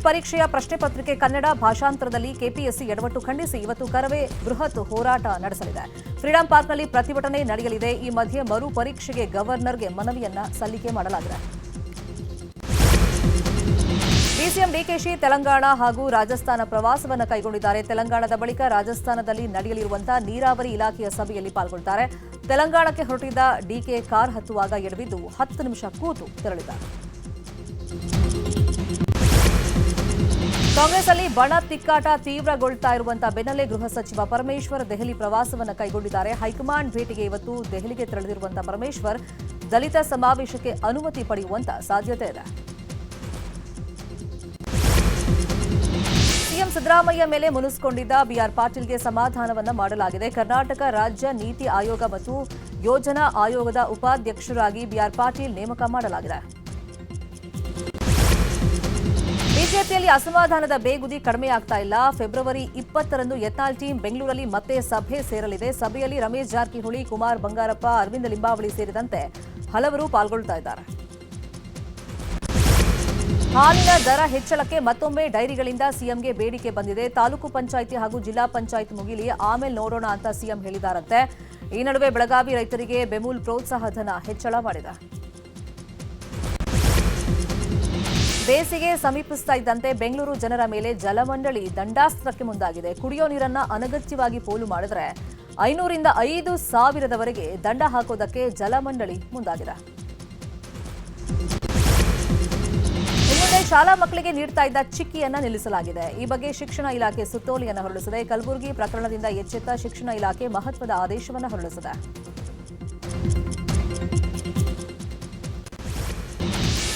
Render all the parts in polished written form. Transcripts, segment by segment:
ಪರೀಕ್ಷೆಯ ಪ್ರಶ್ನೆ ಪತ್ರಿಕೆ ಕನ್ನಡ ಭಾಷಾಂತರದಲ್ಲಿ ಕೆಪಿಎಸ್ಸಿ ಎಡವಟ್ಟು ಖಂಡಿಸಿ ಇವತ್ತು ಕರವೇ ಬೃಹತ್ ಹೋರಾಟ ನಡೆಸಲಿದೆ. ಫ್ರೀಡಂ ಪಾರ್ಕ್ನಲ್ಲಿ ಪ್ರತಿಭಟನೆ ನಡೆಯಲಿದೆ. ಈ ಮಧ್ಯೆ ಮರು ಪರೀಕ್ಷೆಗೆ ಗವರ್ನರ್ಗೆ ಮನವಿಯನ್ನ ಸಲ್ಲಿಕೆ ಮಾಡಲಾಗಿದೆ. ಡಿಸಿಎಂ ಡಿಕೆಶಿ ತೆಲಂಗಾಣ ಹಾಗೂ ರಾಜಸ್ಥಾನ ಪ್ರವಾಸವನ್ನು ಕೈಗೊಂಡಿದ್ದಾರೆ. ತೆಲಂಗಾಣದ ಬಳಿಕ ರಾಜಸ್ಥಾನದಲ್ಲಿ ನಡೆಯಲಿರುವಂತಹ ನೀರಾವರಿ ಇಲಾಖೆಯ ಸಭೆಯಲ್ಲಿ ಪಾಲ್ಗೊಳ್ಳುತ್ತಾರೆ. ತೆಲಂಗಾಣಕ್ಕೆ ಹೊರಟಿದ್ದ ಡಿಕೆ ಕಾರ್ ಹತ್ತುವಾಗ ಎಡವಿದ್ದು 10 ನಿಮಿಷ ಕೂತು ತೆರಳಿದ್ದಾರೆ. ಕಾಂಗ್ರೆಸ್ ಅಲ್ಲಿ ಬಣ ತಿಕ್ಕಾಟ ತೀವ್ರಗೊಳ್ತಾ ಇರುವಂತಹ ಬೆನ್ನಲ್ಲೇ ಗೃಹ ಸಚಿವ ಪರಮೇಶ್ವರ್ ದೆಹಲಿ ಪ್ರವಾಸವನ್ನು ಕೈಗೊಂಡಿದ್ದಾರೆ. ಹೈಕಮಾಂಡ್ ಭೇಟಿಗೆ ಇವತ್ತು ದೆಹಲಿಗೆ ತೆರಳಿರುವಂತಹ ಪರಮೇಶ್ವರ್ ದಲಿತ ಸಮಾವೇಶಕ್ಕೆ ಅನುಮತಿ ಪಡೆಯುವಂತ ಸಾಧ್ಯತೆ ಇದೆ. ಸಿಎಂ ಸಿದ್ದರಾಮಯ್ಯ ಮೇಲೆ ಮುನಿಸಿಕೊಂಡಿದ್ದ ಬಿಆರ್ ಪಾಟೀಲ್ಗೆ ಸಮಾಧಾನವನ್ನ ಮಾಡಲಾಗಿದೆ. ಕರ್ನಾಟಕ ರಾಜ್ಯ ನೀತಿ ಆಯೋಗ ಮತ್ತು ಯೋಜನಾ ಆಯೋಗದ ಉಪಾಧ್ಯಕ್ಷರಾಗಿ ಬಿಆರ್ ಪಾಟೀಲ್ ನೇಮಕ ಮಾಡಲಾಗಿದೆ. ಬಿಜೆಪಿಯಲ್ಲಿ ಅಸಮಾಧಾನದ ಬೇಗುದಿ ಕಡಿಮೆಯಾಗ್ತಾ ಇಲ್ಲ. ಫೆಬ್ರವರಿ 20ರಂದು ಯತ್ನಾಳ್ ಟೀಮ್ ಬೆಂಗಳೂರಲ್ಲಿ ಮತ್ತೆ ಸಭೆ ಸೇರಲಿದೆ. ಸಭೆಯಲ್ಲಿ ರಮೇಶ್ ಜಾರಕಿಹೊಳಿ, ಕುಮಾರ್ ಬಂಗಾರಪ್ಪ, ಅರವಿಂದ ಲಿಂಬಾವಳಿ ಸೇರಿದಂತೆ ಹಲವರು ಪಾಲ್ಗೊಳ್ಳುತ್ತಾ ಇದ್ದಾರೆ. ಹಾಲಿನ ದರ ಹೆಚ್ಚಳಕ್ಕೆ ಮತ್ತೊಮ್ಮೆ ಡೈರಿಗಳಿಂದ ಸಿಎಂಗೆ ಬೇಡಿಕೆ ಬಂದಿದೆ. ತಾಲೂಕು ಪಂಚಾಯಿತಿ ಹಾಗೂ ಜಿಲ್ಲಾ ಪಂಚಾಯಿತಿ ಮುಗಿಲಿ, ಆಮೇಲೆ ನೋಡೋಣ ಅಂತ ಸಿಎಂ ಹೇಳಿದಾರಂತೆ. ಈ ನಡುವೆ ಬೆಳಗಾವಿ ರೈತರಿಗೆ ಬೆಮೂಲ್ ಪ್ರೋತ್ಸಾಹ ಧನ ಹೆಚ್ಚಳ ಮಾಡಿದೆ. ಬೇಸಿಗೆ ಸಮೀಪಿಸ್ತಾ ಇದ್ದಂತೆ ಬೆಂಗಳೂರು ಜನರ ಮೇಲೆ ಜಲಮಂಡಳಿ ದಂಡಾಸ್ತ್ರಕ್ಕೆ ಮುಂದಾಗಿದೆ. ಕುಡಿಯೋ ನೀರನ್ನ ಅನಗತ್ಯವಾಗಿ ಪೋಲು ಮಾಡಿದರೆ 500ರಿಂದ 5,000ವರೆಗೆ ದಂಡ ಹಾಕೋದಕ್ಕೆ ಜಲಮಂಡಳಿ ಮುಂದಾಗಿದೆ. ಇನ್ನು ಶಾಲಾ ಮಕ್ಕಳಿಗೆ ನೀಡ್ತಾ ಇದ್ದ ಚಿಕ್ಕಿಯನ್ನ ನಿಲ್ಲಿಸಲಾಗಿದೆ. ಈ ಬಗ್ಗೆ ಶಿಕ್ಷಣ ಇಲಾಖೆ ಸುತ್ತೋಲೆಯನ್ನು ಹೊರಡಿಸಿದೆ. ಕಲಬುರಗಿ ಪ್ರಕರಣದಿಂದ ಎಚ್ಚೆತ್ತ ಶಿಕ್ಷಣ ಇಲಾಖೆ ಮಹತ್ವದ ಆದೇಶವನ್ನು ಹೊರಡಿಸಿದೆ.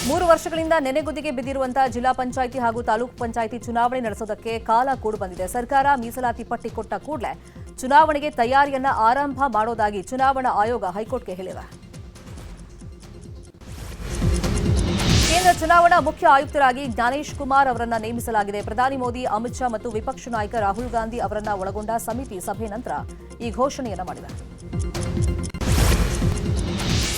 ಮೂರು ವರ್ಷಗಳಿಂದ ನೆನೆಗುದಿಗೆ ಬಿದ್ದಿರುವಂತಹ ಜಿಲ್ಲಾ ಪಂಚಾಯಿತಿ ಹಾಗೂ ತಾಲೂಕು ಪಂಚಾಯಿತಿ ಚುನಾವಣೆ ನಡೆಸೋದಕ್ಕೆ ಕಾಲ ಕೂಡು ಬಂದಿದೆ. ಸರ್ಕಾರ ಮೀಸಲಾತಿ ಪಟ್ಟಿ ಕೊಟ್ಟ ಕೂಡಲೇ ಚುನಾವಣೆಗೆ ತಯಾರಿಯನ್ನ ಆರಂಭ ಮಾಡೋದಾಗಿ ಚುನಾವಣಾ ಆಯೋಗ ಹೈಕೋರ್ಟ್ಗೆ ಹೇಳಿದೆ. ಕೇಂದ್ರ ಚುನಾವಣಾ ಮುಖ್ಯ ಆಯುಕ್ತರಾಗಿ ಜ್ಞಾನೇಶ್ ಕುಮಾರ್ ಅವರನ್ನ ನೇಮಿಸಲಾಗಿದೆ. ಪ್ರಧಾನಿ ಮೋದಿ, ಅಮಿತ್ ಶಾ ಮತ್ತು ವಿಪಕ್ಷ ನಾಯಕ ರಾಹುಲ್ ಗಾಂಧಿ ಅವರನ್ನ ಒಳಗೊಂಡ ಸಮಿತಿ ಸಭೆ ನಂತರ ಈ ಘೋಷಣೆಯನ್ನು ಮಾಡಿದೆ.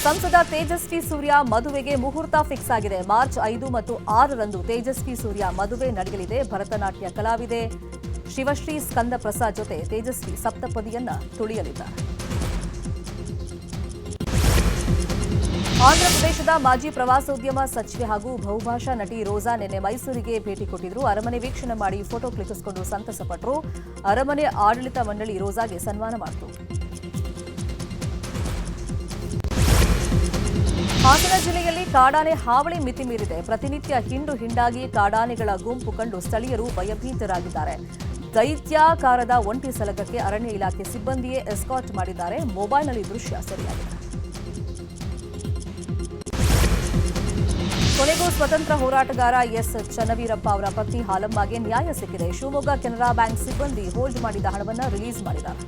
ಸಂಸದ ತೇಜಸ್ವಿ ಸೂರ್ಯ ಮದುವೆಗೆ ಮುಹೂರ್ತ ಫಿಕ್ಸ್ ಆಗಿದೆ. ಮಾರ್ಚ್ 5 ಮತ್ತು 6ರಂದು ತೇಜಸ್ವಿ ಸೂರ್ಯ ಮದುವೆ ನಡೆಯಲಿದೆ. ಭರತನಾಟ್ಯ ಕಲಾವಿದೆ ಶಿವಶ್ರೀ ಸ್ಕಂದ ಪ್ರಸಾದ್ ಜೊತೆ ತೇಜಸ್ವಿ ಸಪ್ತಪದಿಯನ್ನ ತುಳಿಯಲಿದ್ದಾರೆ. ಆಂಧ್ರಪ್ರದೇಶದ ಮಾಜಿ ಪ್ರವಾಸೋದ್ಯಮ ಸಚಿವೆ ಹಾಗೂ ಬಹುಭಾಷಾ ನಟಿ ರೋಜಾ ನಿನ್ನೆ ಮೈಸೂರಿಗೆ ಭೇಟಿ ಕೊಟ್ಟಿದ್ರು. ಅರಮನೆ ವೀಕ್ಷಣೆ ಮಾಡಿ ಫೋಟೋ ಕ್ಲಿಕ್ಕಿಸಿಕೊಂಡು ಸಂತಸಪಟ್ಟರು. ಅರಮನೆ ಆಡಳಿತ ಮಂಡಳಿ ರೋಜಾಗೆ ಸನ್ಮಾನ ಮಾಡಿತು. ಹಾಸನ ಜಿಲ್ಲೆಯಲ್ಲಿ ಕಾಡಾನೆ ಹಾವಳಿ ಮಿತಿ ಮೀರಿದೆ. ಪ್ರತಿನಿತ್ಯ ಹಿಂಡಾಗಿ ಕಾಡಾನೆಗಳ ಗುಂಪು ಕಂಡು ಸ್ಥಳೀಯರು ಭಯಭೀತರಾಗಿದ್ದಾರೆ. ದೈತ್ಯಾಕಾರದ ಒಂಟಿ ಸಲಗಕ್ಕೆ ಅರಣ್ಯ ಇಲಾಖೆ ಸಿಬ್ಬಂದಿಯೇ ಎಸ್ಕಾಟ್ ಮಾಡಿದ್ದಾರೆ. ಮೊಬೈಲ್ನಲ್ಲಿ ದೃಶ್ಯ ಸೆರೆಯಾಗಿದೆ. ಕೊನೆಗೂ ಸ್ವತಂತ್ರ ಹೋರಾಟಗಾರ ಎಸ್ ಚನ್ನವೀರಪ್ಪ ಅವರ ಪತ್ನಿ ಹಾಲಮ್ಮಗೆ ನ್ಯಾಯ ಸಿಕ್ಕಿದೆ. ಶಿವಮೊಗ್ಗ ಕೆನರಾ ಬ್ಯಾಂಕ್ ಸಿಬ್ಬಂದಿ ಹೋಲ್ಡ್ ಮಾಡಿದ ಹಣವನ್ನು ರಿಲೀಸ್ ಮಾಡಿದ್ದಾರೆ.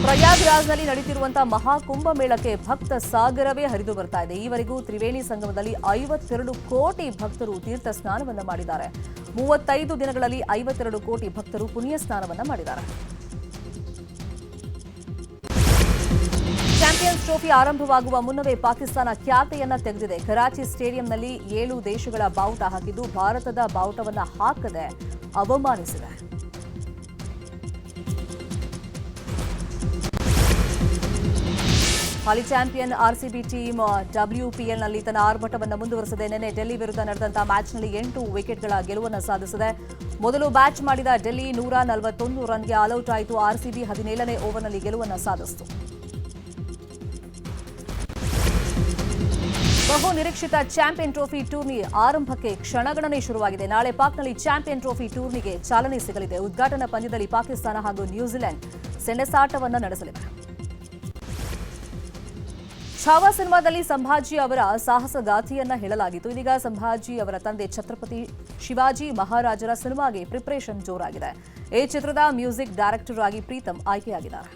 ಪ್ರಯಾಗ್ರಾಜ್ನಲ್ಲಿ ನಡೆಯುತ್ತಿರುವಂತಹ ಮಹಾಕುಂಭಮೇಳಕ್ಕೆ ಭಕ್ತ ಸಾಗರವೇ ಹರಿದು ಬರ್ತಾ ಇದೆ. ಈವರೆಗೂ ತ್ರಿವೇಣಿ ಸಂಗಮದಲ್ಲಿ 52 ಕೋಟಿ ಭಕ್ತರು ತೀರ್ಥ ಸ್ನಾನವನ್ನು ಮಾಡಿದ್ದಾರೆ. 35 ದಿನಗಳಲ್ಲಿ 52 ಕೋಟಿ ಭಕ್ತರು ಪುಣ್ಯ ಸ್ನಾನವನ್ನು ಮಾಡಿದ್ದಾರೆ. ಚಾಂಪಿಯನ್ಸ್ ಟ್ರೋಫಿ ಆರಂಭವಾಗುವ ಮುನ್ನವೇ ಪಾಕಿಸ್ತಾನ ಖ್ಯಾತೆಯನ್ನ ತೆಗೆದಿದೆ. ಕರಾಚಿ ಸ್ಟೇಡಿಯಂನಲ್ಲಿ 7 ದೇಶಗಳ ಬಾವುಟ ಹಾಕಿದ್ದು ಭಾರತದ ಬಾವುಟವನ್ನ ಹಾಕದೆ ಅವಮಾನಿಸಿದೆ. ಹಾಲಿ ಚಾಂಪಿಯನ್ ಆರ್ಸಿಬಿ ಟೀಮ್ ಡಬ್ಲ್ಯೂಪಿಎಲ್ನಲ್ಲಿ ತನ್ನ ಆರ್ಭಟವನ್ನು ಮುಂದುವರೆಸಿದೆ. ನಿನ್ನೆ ಡೆಲ್ಲಿ ವಿರುದ್ಧ ನಡೆದಂತಹ ಮ್ಯಾಚ್ನಲ್ಲಿ 8 ವಿಕೆಟ್ಗಳ ಗೆಲುವನ್ನು ಸಾಧಿಸಿದೆ. ಮೊದಲು ಬ್ಯಾಟ್ ಮಾಡಿದ ಡೆಲ್ಲಿ 141 ರನ್ಗೆ ಆಲ್ಔಟ್ ಆಯಿತು. ಆರ್ಸಿಬಿ 17ನೇ ಓವರ್ನಲ್ಲಿ ಗೆಲುವನ್ನು ಸಾಧಿಸಿತು. ಬಹು ನಿರೀಕ್ಷಿತ ಚಾಂಪಿಯನ್ ಟ್ರೋಫಿ ಟೂರ್ನಿ ಆರಂಭಕ್ಕೆ ಕ್ಷಣಗಣನೆ ಶುರುವಾಗಿದೆ. ನಾಳೆ ಪಾಕ್ನಲ್ಲಿ ಚಾಂಪಿಯನ್ ಟ್ರೋಫಿ ಟೂರ್ನಿಗೆ ಚಾಲನೆ ಸಿಗಲಿದೆ. ಉದ್ಘಾಟನಾ ಪಂದ್ಯದಲ್ಲಿ ಪಾಕಿಸ್ತಾನ ಹಾಗೂ ನ್ಯೂಜಿಲೆಂಡ್ ಸೆಣಸಾಟವನ್ನು ನಡೆಸಲಿವೆ. ಛಾವಾ ಸಿನಿಮಾದಲ್ಲಿ ಸಂಭಾಜಿ ಅವರ ಸಾಹಸಗಾಥೆಯನ್ನ ಹೇಳಲಾಗಿತ್ತು. ಇದೀಗ ಸಂಭಾಜಿ ಅವರ ತಂದೆ ಛತ್ರಪತಿ ಶಿವಾಜಿ ಮಹಾರಾಜರ ಸಿನಿಮಾಗೆ ಪ್ರಿಪರೇಷನ್ ಜೋರಾಗಿದೆ. ಈ ಚಿತ್ರದ ಮ್ಯೂಸಿಕ್ ಡೈರೆಕ್ಟರ್ ಆಗಿ ಪ್ರೀತಮ್ ಆಯ್ಕೆಯಾಗಿದ್ದಾರೆ.